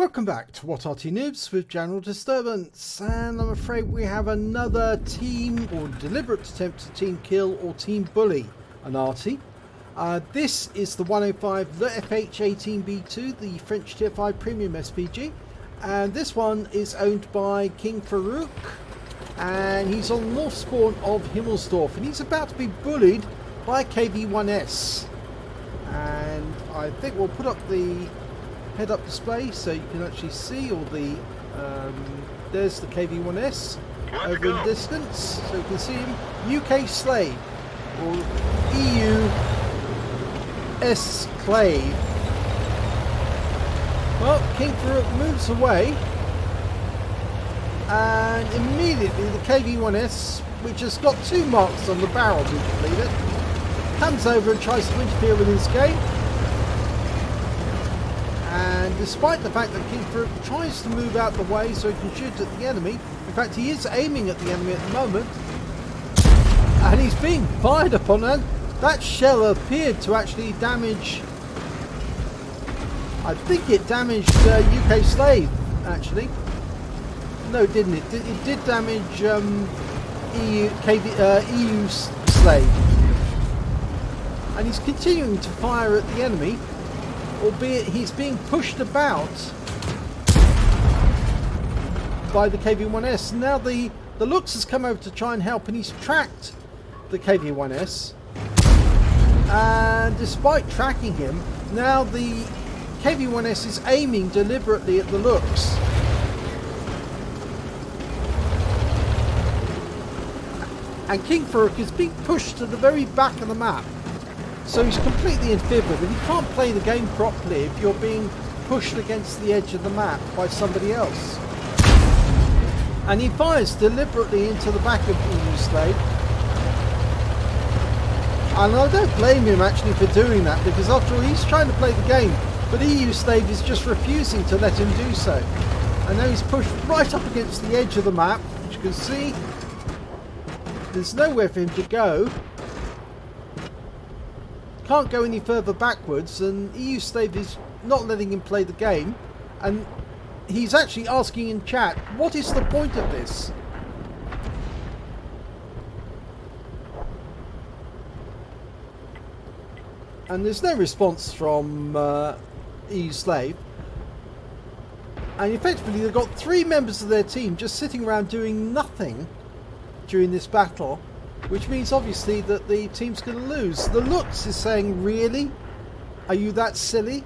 Welcome back to What Arty Noobs with General Disturbance, and I'm afraid we have another team or deliberate attempt to team kill or team bully an Arty. This is the 105 leFH18B2, the French Tier 5 Premium SPG, and this one is owned by KingFarouk, and he's on the north spawn of Himmelsdorf, and he's about to be bullied by KV-1S. And I think we'll put up the head-up display so you can actually see all the there's the KV-1S over in the distance, so you can see him. EuSklave or EuSklave. Well, KingFarouk moves away, and immediately the KV-1S, which has got 2 marks on the barrel, would you believe it, comes over and tries to interfere with his game. And despite the fact that KingFarouk tries to move out the way so he can shoot at the enemy, in fact he is aiming at the enemy at the moment, and he's being fired upon, and that shell appeared to actually damage, I think it damaged EuSklave actually. No, it didn't. It did damage EuSklave. And he's continuing to fire at the enemy, albeit he's being pushed about by the KV-1S. Now the Lux has come over to try and help, and he's tracked the KV-1S. And despite tracking him, now the KV-1S is aiming deliberately at the Lux. And KingFarouk is being pushed to the very back of the map. So he's completely in fibber, but you can't play the game properly if you're being pushed against the edge of the map by somebody else. And he fires deliberately into the back of EuSklave. And I don't blame him actually for doing that, because after all he's trying to play the game, but EuSklave is just refusing to let him do so. And now he's pushed right up against the edge of the map, which you can see there's nowhere for him to go. Can't go any further backwards, and EuSklave is not letting him play the game, and he's actually asking in chat, what is the point of this? And there's no response from EuSklave, and effectively they've got 3 members of their team just sitting around doing nothing during this battle, which means obviously that the team's going to lose. The Lux is saying, really? Are you that silly?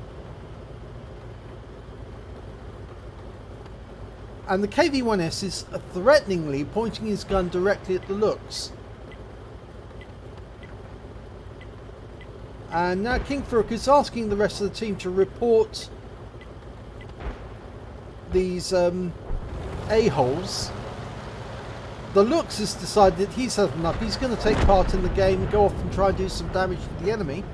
And the KV-1S is threateningly pointing his gun directly at the Lux. And now KingFarouk is asking the rest of the team to report these a-holes. The Lux has decided that he's had enough. He's going to take part in the game and go off and try and do some damage to the enemy.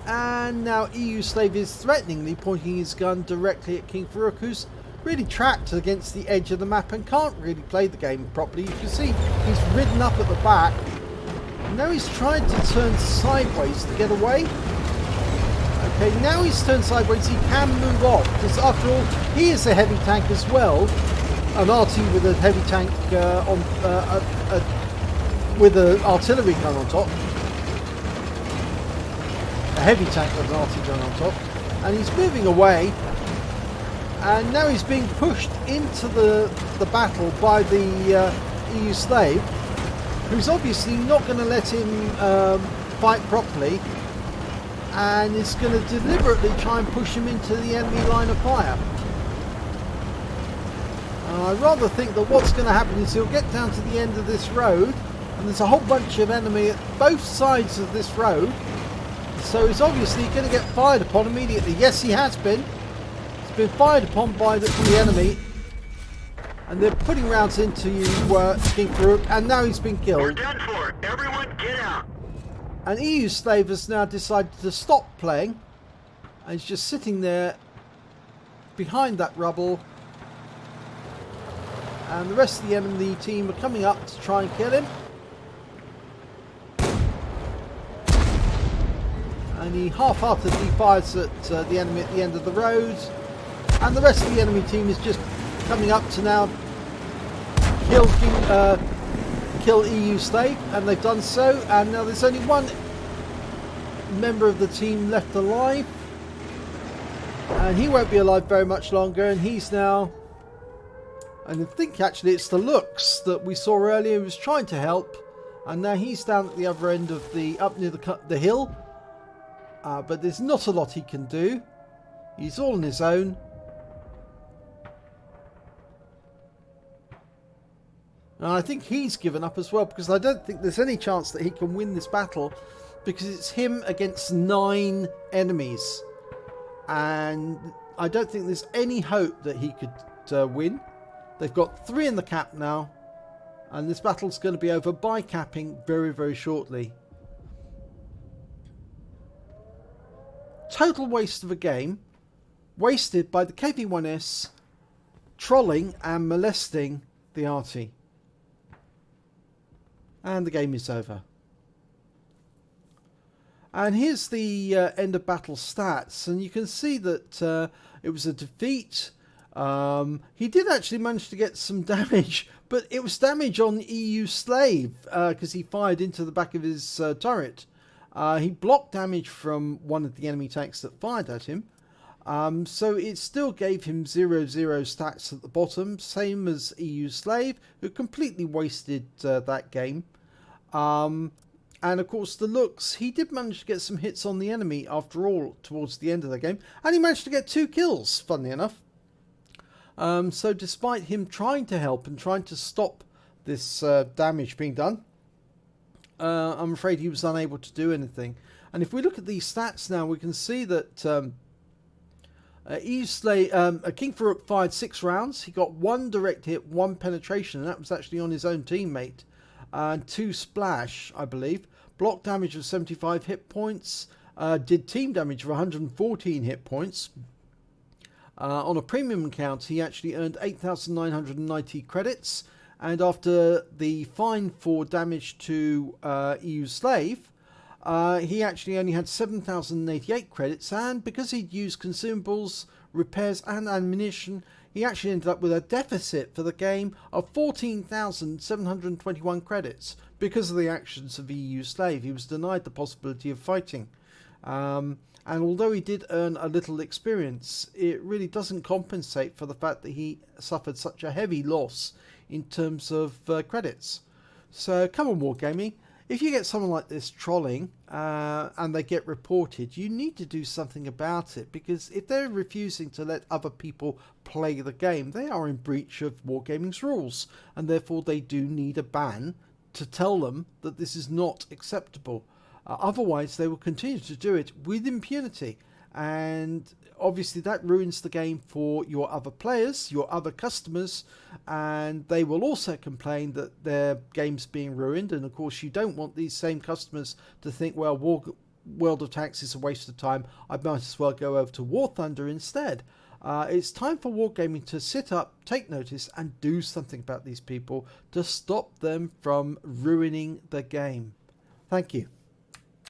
And now EuSklave is threateningly pointing his gun directly at KingFarouk, who's really trapped against the edge of the map and can't really play the game properly. You can see he's ridden up at the back. And now he's trying to turn sideways to get away. Okay, now he's turned sideways. He can move off, because after all, he is a heavy tank as well. An Arty with a heavy tank with an artillery gun on top. A heavy tank with an Arty gun on top. And he's moving away. And now he's being pushed into the battle by the EuSklave, who's obviously not going to let him fight properly, and is going to deliberately try and push him into the enemy line of fire. I rather think that what's going to happen is he'll get down to the end of this road, and there's a whole bunch of enemy at both sides of this road, so he's obviously going to get fired upon immediately. Yes, he has been. He's been fired upon by the enemy, and they're putting rounds into KingFarouk, and now he's been killed. We're done for. Everyone get out. And EuSklave has now decided to stop playing, and he's just sitting there behind that rubble. And the rest of the enemy team are coming up to try and kill him. And he half-heartedly fires at the enemy at the end of the road. And the rest of the enemy team is just coming up to now kill EuSklave, and they've done so. And now there's only one member of the team left alive, and he won't be alive very much longer. And he's now, and I think actually it's the Lux that we saw earlier who was trying to help, and now he's down at the other end of the, up near the hill. But there's not a lot he can do. He's all on his own. And I think he's given up as well, because I don't think there's any chance that he can win this battle, because it's him against 9 enemies. And I don't think there's any hope that he could win. They've got 3 in the cap now, and this battle's going to be over by capping very, very shortly. Total waste of a game, wasted by the KV-1S trolling and molesting the Arty. And the game is over. And here's the end of battle stats, and you can see that it was a defeat. He did actually manage to get some damage, but it was damage on EuSklave because he fired into the back of his turret. He blocked damage from one of the enemy tanks that fired at him. So it still gave him 0-0 stats at the bottom, same as EuSklave, who completely wasted that game. And of course the Lux, he did manage to get some hits on the enemy after all towards the end of the game, and he managed to get 2 kills, funnily enough. So despite him trying to help and trying to stop this damage being done, I'm afraid he was unable to do anything. And if we look at these stats now, we can see that KingFarouk fired 6 rounds. He got 1 direct hit, 1 penetration, and that was actually on his own teammate. And 2 splash, I believe. Block damage of 75 hit points. Did team damage of 114 hit points. On a premium account, he actually earned 8,990 credits. And after the fine for damage to EuSklave, he actually only had 7,088 credits. And because he'd used consumables, repairs and ammunition, he actually ended up with a deficit for the game of 14,721 credits. Because of the actions of EuSklave, he was denied the possibility of fighting. And although he did earn a little experience, it really doesn't compensate for the fact that he suffered such a heavy loss in terms of credits. So come on, Wargaming, if you get someone like this trolling and they get reported, you need to do something about it, because if they're refusing to let other people play the game, they are in breach of Wargaming's rules, and therefore they do need a ban to tell them that this is not acceptable. Otherwise they will continue to do it with impunity, and obviously that ruins the game for your other players, your other customers, and they will also complain that their game's being ruined. And of course you don't want these same customers to think, well, World of Tanks is a waste of time, I might as well go over to War Thunder instead. It's time for Wargaming to sit up, take notice, and do something about these people to stop them from ruining the game. Thank you.